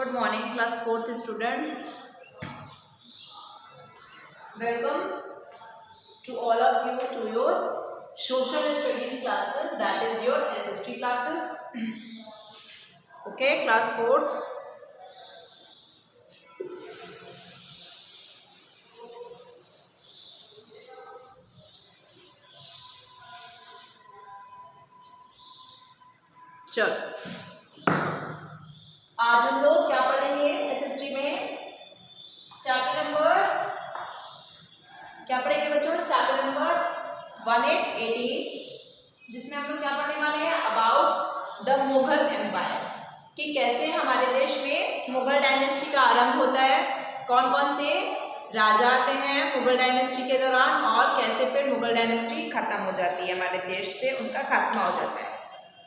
Good morning, class 4th students. Welcome to all of you to your social studies classes, that is your SST classes. Okay, class 4th. चलो आज हम लोग क्या पढ़ेंगे SST में? Chapter number क्या पढ़ेंगे बच्चों? चैप्टर नंबर 118, जिसमें हम लोग क्या पढ़ने वाले हैं? अबाउट द मुगल एम्पायर, कि कैसे हमारे देश में मुगल डायनेस्टी का आरंभ होता है, कौन कौन से राजा आते हैं मुगल डायनेस्टी के दौरान, और कैसे फिर मुगल डायनेस्टी खत्म हो जाती है, हमारे देश से उनका खात्मा हो जाता है।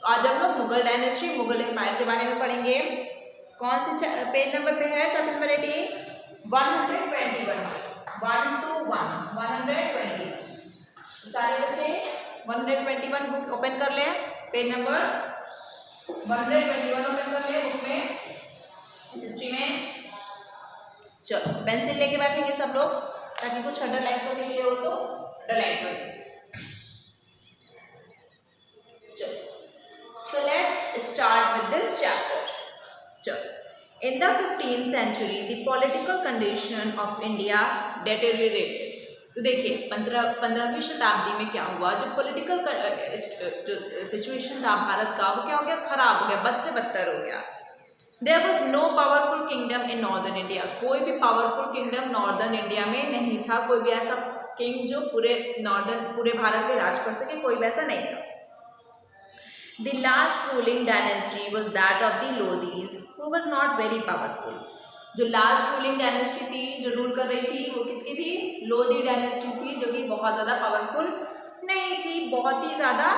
तो आज हम लोग मुगल डायनेस्टी, मुगल एम्पायर के बारे में पढ़ेंगे। कौन से पेज नंबर पे है? Chapter number 18 121 1 to 1 120। सारे बच्चे 121 बुक ओपन कर लें, पेज नंबर 121 ओपन कर लें बुक में, हिस्ट्री में। चलो पेंसिल लेके बैठेंगे सब लोग, ताकि कुछ अंडरलाइन करने के लिए हो तो अंडरलाइन कर लें। चलो so let's start with this chapter. चलो in the 15th century the political condition of India deteriorated। तो देखिए 15वीं शताब्दी में क्या हुआ, जो पॉलिटिकल जो सिचुएशन था भारत का, वो क्या हो गया? खराब हो गया, बद से बदतर हो गया। There was no powerful kingdom in northern India। कोई भी पावरफुल किंगडम नॉर्दर्न इंडिया में नहीं था, कोई भी ऐसा किंग जो पूरे भारत पे राज कर सके, कोई भी ऐसा नहीं था। The last ruling dynasty was that of the Lodhis, who were not very powerful। जो लास्ट रूलिंग डायनेस्टी थी, जो रूल कर रही थी, वो किसकी थी? लोधी डायनेस्टी थी, जो कि बहुत ज़्यादा पावरफुल नहीं थी, बहुत ही ज़्यादा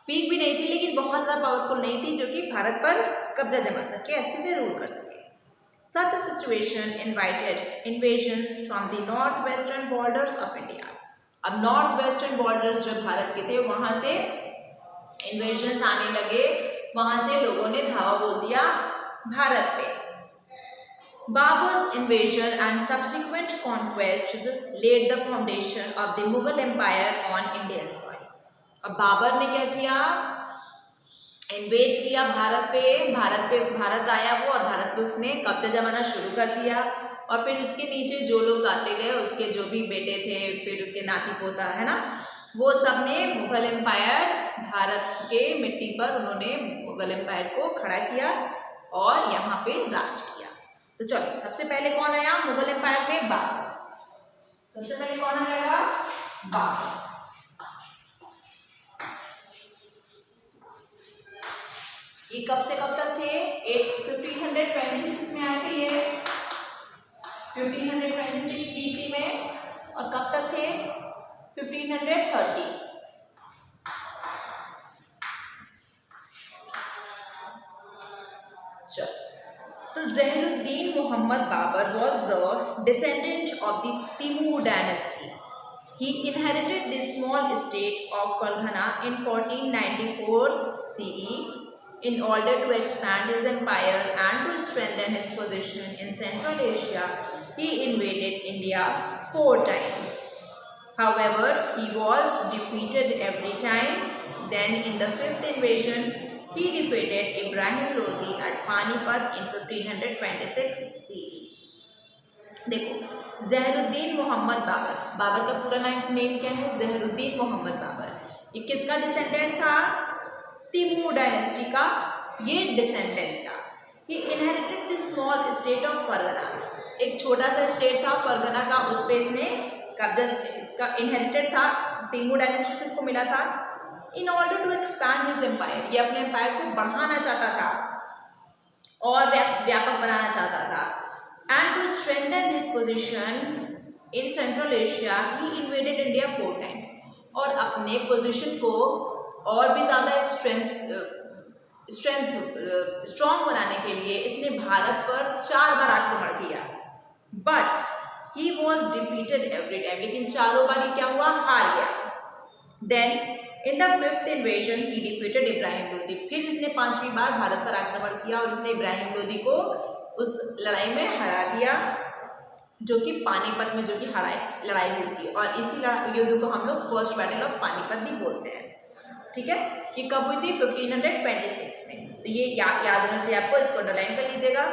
वीक भी नहीं थी, लेकिन बहुत ज़्यादा पावरफुल नहीं थी, जो कि भारत पर कब्जा जमा सके, अच्छे से रूल कर सके। Such a situation invited invasions from the north-western borders of India। अब नॉर्थ वेस्टर्न बॉर्डर्स जो भारत के थे, वहाँ से इन्वेजन्स आने लगे, वहाँ से लोगों ने धावा बोल दिया भारत पे। Babur's invasion and subsequent conquests laid the foundation of the Mughal Empire on Indian soil। अब बाबर ने क्या किया? इन्वेज किया भारत भारत आया वो, और भारत पे उसने कब्जा जमाना शुरू कर दिया, और फिर उसके नीचे जो लोग आते गए, उसके जो भी बेटे थे, फिर उसके नाती पोता है ना, वो सब ने मुगल एम्पायर, भारत के मिट्टी पर उन्होंने मुगल एम्पायर को खड़ा किया और यहाँ पे राज किया। तो चलो सबसे पहले कौन आया मुगल एम्पायर में? बाबर। सबसे पहले कौन आएगा? बाबर। ये कब से कब तक थे? 1526 में आए थे ये, 1526 BC में, और कब तक थे? 1530। तो ज़हरुद्दीन Mohammad Babar was the descendant of the Timur dynasty। He inherited the small state of Farghana in 1494 CE in order to expand his empire and to strengthen his position in Central Asia. He invaded India 4 times. However, he was defeated every time. Then in the 5th invasion, he defeated Ibrahim Lodi at Panipat in 1526 CE। देखो ज़हरुद्दीन मोहम्मद बाबर, बाबर का पूरा name क्या है? ज़हरुद्दीन मोहम्मद बाबर। ये किसका descendant था? Timur dynasty का ये डिसेंडेंट था। He inherited the small state of Fergana. एक छोटा सा स्टेट था फरगना का, उस पर इसने कब्जा, इसका इनहेरिटेड था, तिमूर डायनेस्टी से इसको मिला था। In order to expand his empire, ये अपने एम्पायर को बढ़ाना चाहता था और व्यापक बनाना चाहता था। And to strengthen his position in central Asia, he invaded India 4 times. और अपने पोजीशन को और भी ज़्यादा स्ट्रॉन्ग बनाने के लिए इसने भारत पर 4 बार आक्रमण किया। But he was defeated every time, लेकिन चारों बार ही क्या हुआ? हार गया। Then in the 5th invasion he defeated Ibrahim Lodi. फिर इसने 5वीं बार भारत पर आक्रमण किया और इसने इब्राहिम लोदी को उस लड़ाई में हरा दिया, जो कि पानीपत में जो कि लड़ाई हुई थी। और इसी युद्ध को हम लोग फर्स्ट बैटल ऑफ पानीपत भी बोलते हैं। ठीक है, ये कब हुई थी? 1526 में। तो ये याद होना चाहिए आपको, इसको अंडरलाइन कर लीजिएगा।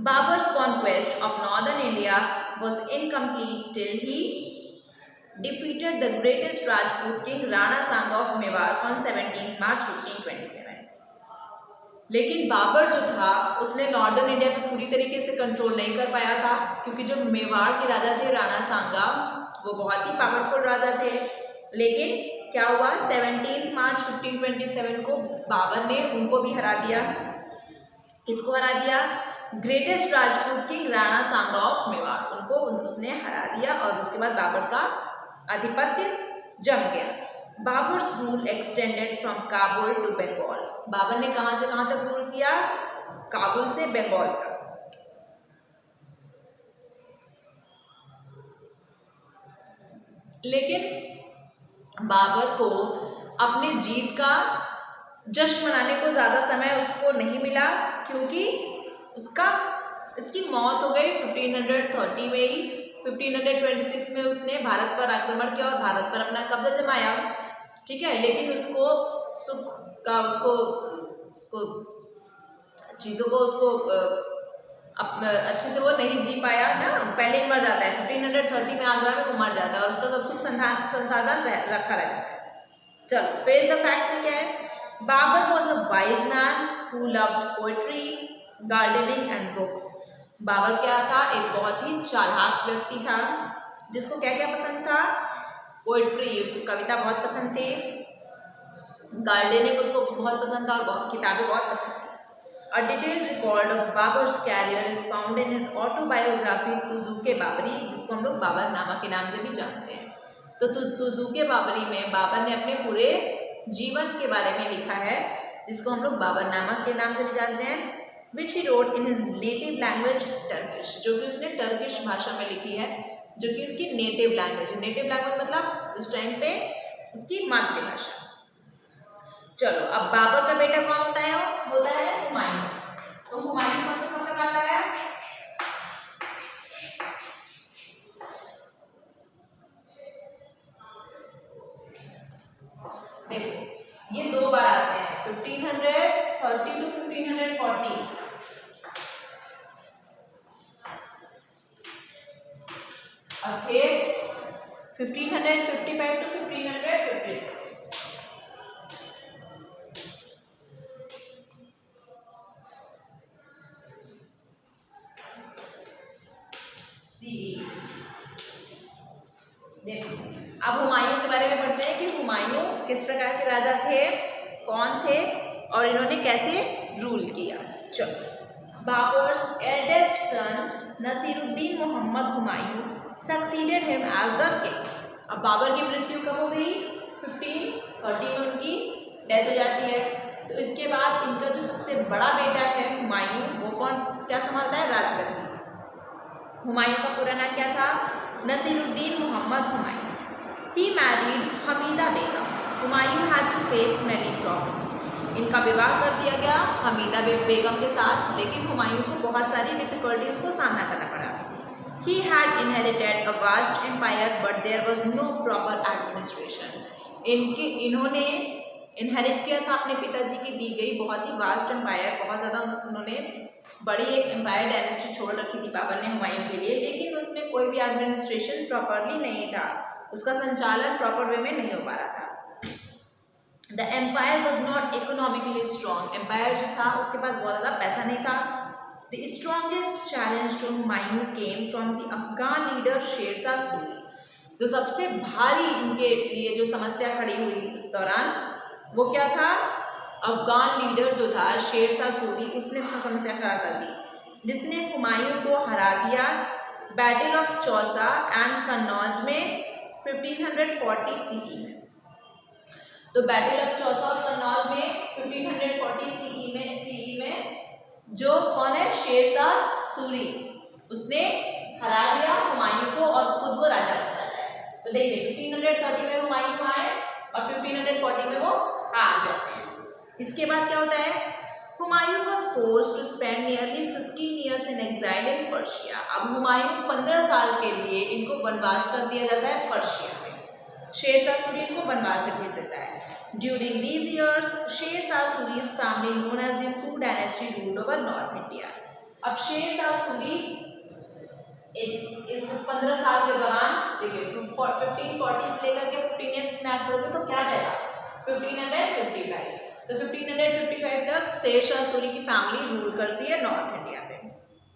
Babar's conquest of northern India was incomplete till he defeated the greatest Rajput king Rana Sanga of Mewar on 17 March 1527। लेकिन बाबर जो था उसने नॉर्दर्न इंडिया पे पूरी तरीके से कंट्रोल नहीं कर पाया था, क्योंकि जो मेवाड़ के राजा थे राणा सांगा, वो बहुत ही पावरफुल राजा थे। लेकिन क्या हुआ? 17 मार्च 1527 को बाबर ने उनको भी हरा दिया। किसको हरा दिया? Greatest Rajput king Rana Sanga of Mewar, उनको उसने हरा दिया। और उसके बाद बाबर का आधिपत्य जम गया। Babur's rule extended from Kabul to Bengal. Babur ने कहां से कहां तक रूल किया? काबुल से बंगाल तक। लेकिन बाबर को अपने जीत का जश्न मनाने को ज़्यादा समय उसको नहीं मिला, क्योंकि उसकी मौत हो गई 1530 में ही। 1526 में उसने भारत पर आक्रमण किया और भारत पर अपना कब्जा जमाया। ठीक है, लेकिन उसको सुख का उसको चीज़ों को उसको अच्छे से वो नहीं जी पाया ना, पहले ही मर जाता है। 1530 में आगरा में वो मर जाता है और उसका सब सुख संसाधन रखा रह जाता है। चलो, फेस द फैक्ट में क्या है? Babur was a wise man who loved poetry, gardening and books. Babur क्या था? एक बहुत ही चालाक व्यक्ति था, जिसको क्या क्या पसंद था? पोएट्री, उसको कविता बहुत पसंद थी, गार्डनिंग उसको बहुत पसंद था और किताबें बहुत पसंद थी। A detailed record of Babar's career is found in his autobiography तुज़ुक-ए Babri, जिसको हम लोग बाबरनामा के नाम से भी जानते हैं। तो तुज़ुक-ए बाबरी में बाबर ने अपने पूरे जीवन के बारे में लिखा है, जिसको हम लोग बाबरनामा के नाम से भी जानते हैं। Which he wrote in his native language Turkish, जो कि उसने टर्किश भाषा में लिखी है, जो कि उसकी नेटिव लैंग्वेज। नेटिव लैंग्वेज मतलब उस टाइम पे उसकी मातृभाषा। चलो, अब बाबर का बेटा कौन होता है? हुमायूं। तो हुमायूं कौन से कब तक आता है? देखो, ये दो बार आते हैं, 1530 टू 1540। और फिर 1555 टू 1556। देखो, अब हुमायूं के बारे में पढ़ते हैं कि हुमायूं किस प्रकार के राजा थे, कौन थे और इन्होंने कैसे रूल किया। चलो, Babur's eldest son Nasiruddin Mohammad Humayun succeeded him as the king. अब बाबर की मृत्यु कब हो गई? 1530 में उनकी डेथ हो जाती है। तो इसके बाद इनका जो सबसे बड़ा बेटा है हुमायूं, वो क्या संभालता है? राजगद्दी। हुमायूं का पूरा नाम क्या था? Naseeruddin Mohammad Humayun. He married Hamida Begum. Humayun had to face many problems। इनका विवाह कर दिया गया हमीदा बेगम के साथ, लेकिन हुमायूं को बहुत सारी डिफिकल्टीज को सामना करना पड़ा। He had inherited a vast empire, but there was no proper administration। इन्होंने इनहेरिट किया था अपने पिताजी की दी गई बहुत ही वास्ट एम्पायर, बहुत ज़्यादा उन्होंने बड़ी एक एम्पायर डायनेस्टी छोड़ रखी थी बाबर ने हुमायूं के लिए, लेकिन उसमें कोई भी एडमिनिस्ट्रेशन प्रॉपरली नहीं था, उसका संचालन प्रॉपर वे में नहीं हो पा रहा था। The empire was not economically strong. Empire जो था उसके पास बहुत ज़्यादा पैसा नहीं था। The strongest challenge to Humayun came from the Afghan leader Sher Shah Suri. जो सबसे भारी इनके लिए जो समस्या खड़ी हुई उस दौरान, वो क्या था? अफगान लीडर जो था शेरशाह सूरी, उसने समस्या खड़ा कर दी, जिसने हुमायूं को हरा दिया battle of Chausa and Kannauj में 1540 सीई में। तो बैटल ऑफ चौसा और कन्नौज में 1540 सीई में जो कौन है? शेरशाह सूरी, उसने हरा दिया हुमायूं को और खुद वो राजा बन जाता है। तो देखिए, 1530 में हुमायूं आए और 1540 में वो हार जाते हैं। इसके बाद क्या होता है? Humayun was forced to spend nearly 15 years in exile in Persia. अब हुमायूं 15 साल के लिए इनको वनवास कर दिया जाता है पर्शिया में। शेरशाह सूरी इनको वनवास से भेज देता है। During these years, Sher Shah सूरी's family known as the Su dynasty ruled over North India. अब शेरशाह सूरी इस 15 साल के दौरान देखिए 1540 से लेकर के 15 ईयर्स इसमें ऐड करोगे तो क्या आएगा 1555। तो 1555 तक शेरशाह सूरी की फैमिली रूल करती है नॉर्थ इंडिया पे।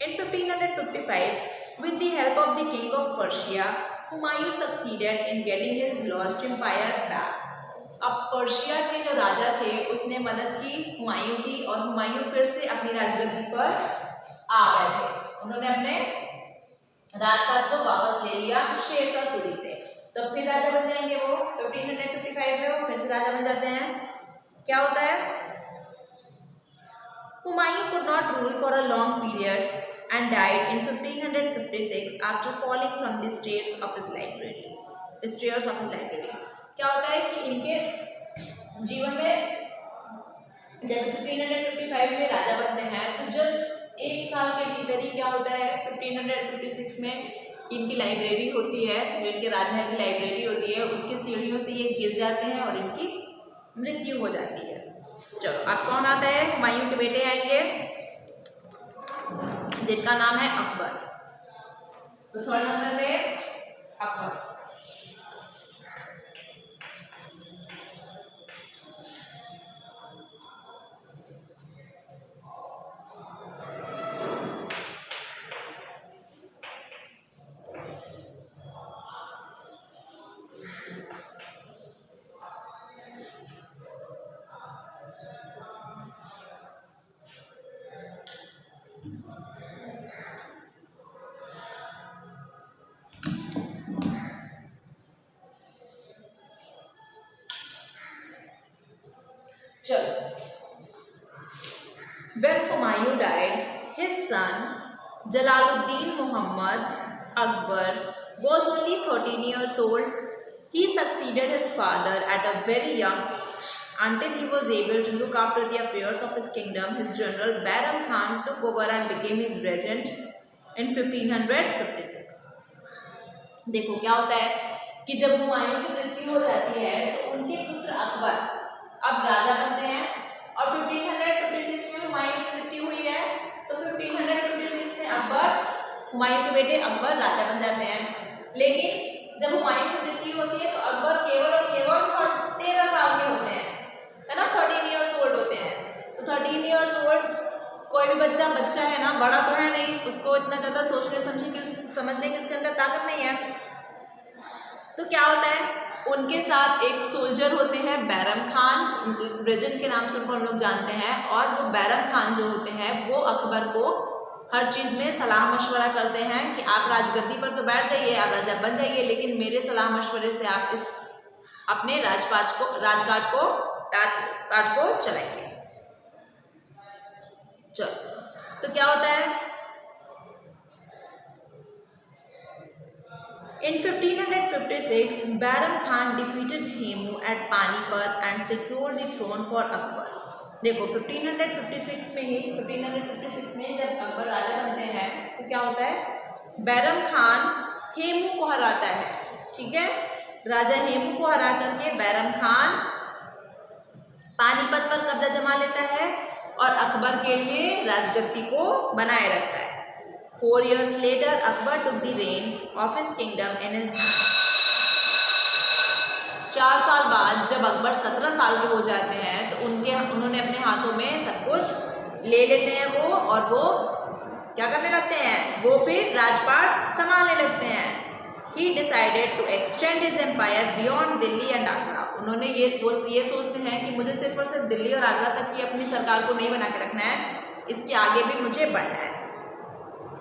In 1555 with the help of the king of Persia Humayun succeeded in getting his lost empire back. अब पर्शिया के जो राजा थे उसने मदद की हुमायूं की और हुमायूं फिर से अपनी राजगद्दी पर आ गए थे। उन्होंने अपने राजपाट को वापस ले लिया शेरशाह सूरी से। तो फिर राजा बन जाएंगे वो 1555 में वो फिर से राजा बन जाते हैं। क्या होता है Humayun could not rule for a long period and died in 1556 after falling from the stairs of his library. क्या होता है कि इनके जीवन में जब 1555 में राजा बनते हैं तो जस्ट एक साल के भीतर ही क्या होता है 1556 में इनकी लाइब्रेरी होती है, जो इनके राजमहल की लाइब्रेरी होती है उसकी सीढ़ियों से ये गिर जाते हैं और इनकी मृत्यु हो जाती है। चलो अब कौन आता है हुमायूं के बेटे आएंगे जिनका नाम है अकबर। तो थर्ड नंबर पे Akbar. When Humayun died, his son Jalaluddin Muhammad Akbar was only 13 years old. He succeeded his father at a very young age. Until he was able to look after the affairs of his kingdom, his general Bairam Khan took over and became his regent in 1556. देखो क्या होता है कि जब हुमायूं की मृत्यु हो जाती है तो उनके पुत्र अकबर अब राजा बनते हैं और 1556 में हुमायूं की मृत्यु हुई है तो 1556 में अकबर हुमायूं के बेटे अकबर राजा बन जाते हैं। लेकिन जब हुमायूं की मृत्यु होती है तो अकबर केवल और केवल 13 साल के होते हैं, है ना, 13 ईयर्स ओल्ड होते हैं। तो 13 ईयर्स ओल्ड कोई भी बच्चा है ना, बड़ा तो है नहीं, उसको इतना ज़्यादा सोचने समझने की उसके अंदर ताकत नहीं है। तो क्या होता है उनके साथ एक सोल्जर होते हैं बैरम खान, रेजेंट के नाम से उनको हम लोग जानते हैं। और वो बैरम खान जो होते हैं वो अकबर को हर चीज़ में सलाह मशवरा करते हैं कि आप राजगद्दी पर तो बैठ जाइए, आप राजा बन जाइए, लेकिन मेरे सलाह मशवरे से आप इस अपने राजकाज को चलाइए। चलो तो क्या होता है In 1556, Bairam Khan defeated Hemu at Panipat and secured the throne for Akbar. देखो 1556 में जब अकबर राजा बनते हैं तो क्या होता है बैरम खान हेमू को हराता है। ठीक है, राजा हेमू को हरा करके बैरम खान पानीपत पर कब्जा जमा लेता है और अकबर के लिए राजगद्दी को बनाए रखता है। 4 years later, Akbar took the reign of his kingdom in his hand. 4 साल बाद जब अकबर 17 साल के हो जाते हैं तो उन्होंने अपने हाथों में सब कुछ ले लेते हैं वो, और वो क्या करने लगते हैं, वो फिर राजपाट संभालने लगते हैं। He decided to extend his empire beyond Delhi and Agra. उन्होंने ये सोचते हैं कि मुझे सिर्फ और सिर्फ दिल्ली और आगरा तक ही अपनी सरकार को नहीं बना के रखना है, इसके आगे भी मुझे बढ़ना है।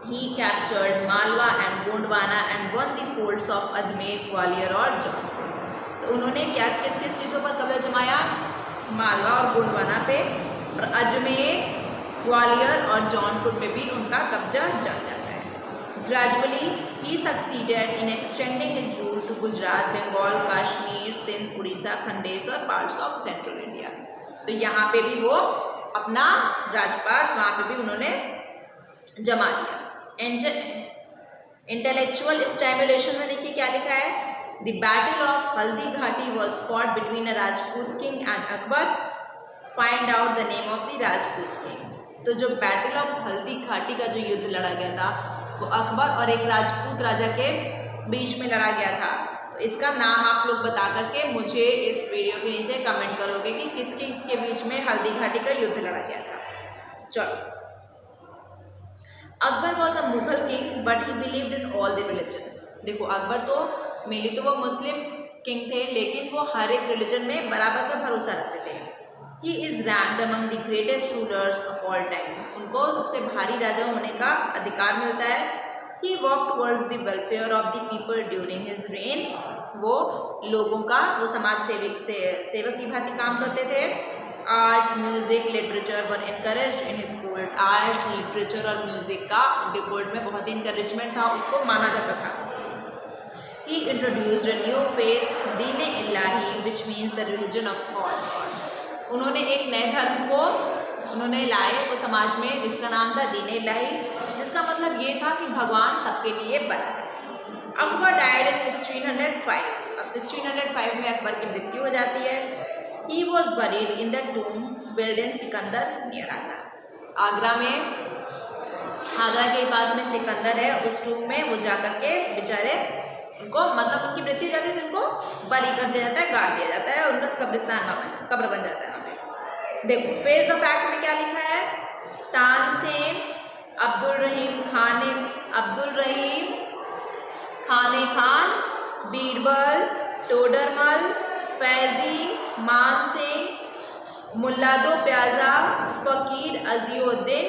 He captured Malwa and Gondwana and won the forts of Ajmer, Gwalior और जौनपुर। तो उन्होंने क्या किस चीज़ों पर कब्जा जमाया, मालवा और गोंडवाना पे, और अजमेर, ग्वालियर और जौनपुर पे भी उनका कब्जा जम जाता है। Gradually, he succeeded in extending his rule to Gujarat, Bengal, Kashmir, Sindh, Orissa, खंडेश और parts of Central India। तो यहाँ पे भी वो अपना राजपाट वहाँ पे भी उन्होंने जमा लिया। इंटेलेक्चुअल स्टिमुलेशन में देखिए क्या लिखा है, the battle of Haldi Ghati was fought between a Rajput king and Akbar, find out the name of the Rajput king. तो जो बैटल ऑफ हल्दी घाटी का जो युद्ध लड़ा गया था वो अकबर और एक राजपूत राजा के बीच में लड़ा गया था। तो इसका नाम आप लोग बता करके मुझे इस वीडियो के नीचे कमेंट करोगे कि किसके इसके बीच में हल्दी घाटी का युद्ध लड़ा गया था। चलो, Akbar was a Mughal king but he believed in all the religions. देखो अकबर तो मेनली तो वो मुस्लिम किंग थे, लेकिन वो हर एक रिलीजन में बराबर का भरोसा रखते थे। He is ranked among the greatest rulers of all times. उनको सबसे भारी राजा होने का अधिकार मिलता है। He walk towards the welfare of the people during his reign. वो लोगों का वो समाज सेवक की भांति काम करते थे। Art, music, literature were encouraged in his court. Art, literature और म्यूजिक का उनके कोर्ट में बहुत ही इनकरेजमेंट था, उसको माना जाता था। He introduced a new faith, Deen Ilahi, which means the religion of God. उन्होंने एक नए धर्म को उन्होंने लाए वो समाज में, जिसका नाम था दीन इलाही, जिसका मतलब ये था कि भगवान सबके लिए बराबर है। Akbar died in 1605। अब 1605 में अकबर की मृत्यु हो जाती है। He was buried in the tomb built in Sikandar near Agra. Agra के पास में सिकंदर है, उस टूम में वो जा करके बेचारे उनको मतलब उनकी मृत्यु हो जाती है तो उनको बलि कर दिया जाता है, गाड़ दिया जाता है, उनका कब्रिस्तान कब्र बन जाता है वहाँ पे। देखो फेस द फैक्ट में क्या लिखा है, तानसेन, अब्दुल रहीम खाने खान, बीरबल, टोडरमल, फैजी, मानसिंह, मुल्लादो प्याजा, फकीर अजीउद्दीन,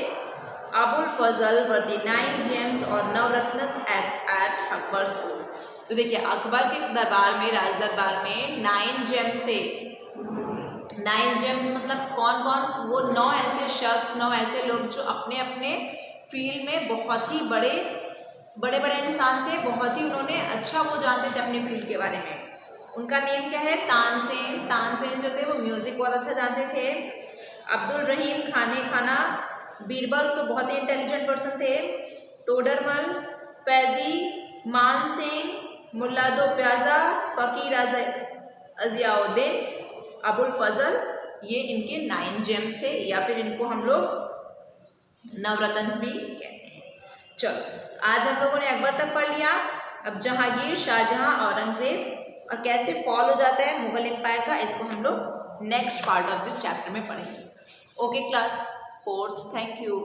अबुल फजल वर द 9 जेम्स और नवरत्नस एट अकबर्स कोर्ट। तो देखिए अकबर के दरबार में, राज दरबार में 9 जेम्स थे। 9 जेम्स मतलब कौन कौन, वो 9 ऐसे शख्स, 9 ऐसे लोग जो अपने अपने फील्ड में बहुत ही बड़े इंसान थे, बहुत ही उन्होंने अच्छा वो जानते थे अपने फील्ड के बारे में। उनका नेम क्या है, तानसेन जो थे वो म्यूज़िक बहुत अच्छा जानते थे। अब्दुल रहीम खाना, बीरबल तो बहुत ही इंटेलिजेंट पर्सन थे। टोडरमल, फैजी, मानसिंह, मुल्लादो प्याजा, फकीर अजियाउद्दीन, अबुल फजल, ये इनके 9 जेम्स थे, या फिर इनको हम लोग नवरत्न भी कहते हैं। चलो आज हम लोगों ने अकबर तक पढ़ लिया। अब जहांगीर, शाहजहां, औरंगजेब और कैसे फॉल हो जाता है मुगल एम्पायर का, इसको हम लोग next part of this chapter में पढ़ेंगे। Okay class 4th, thank you.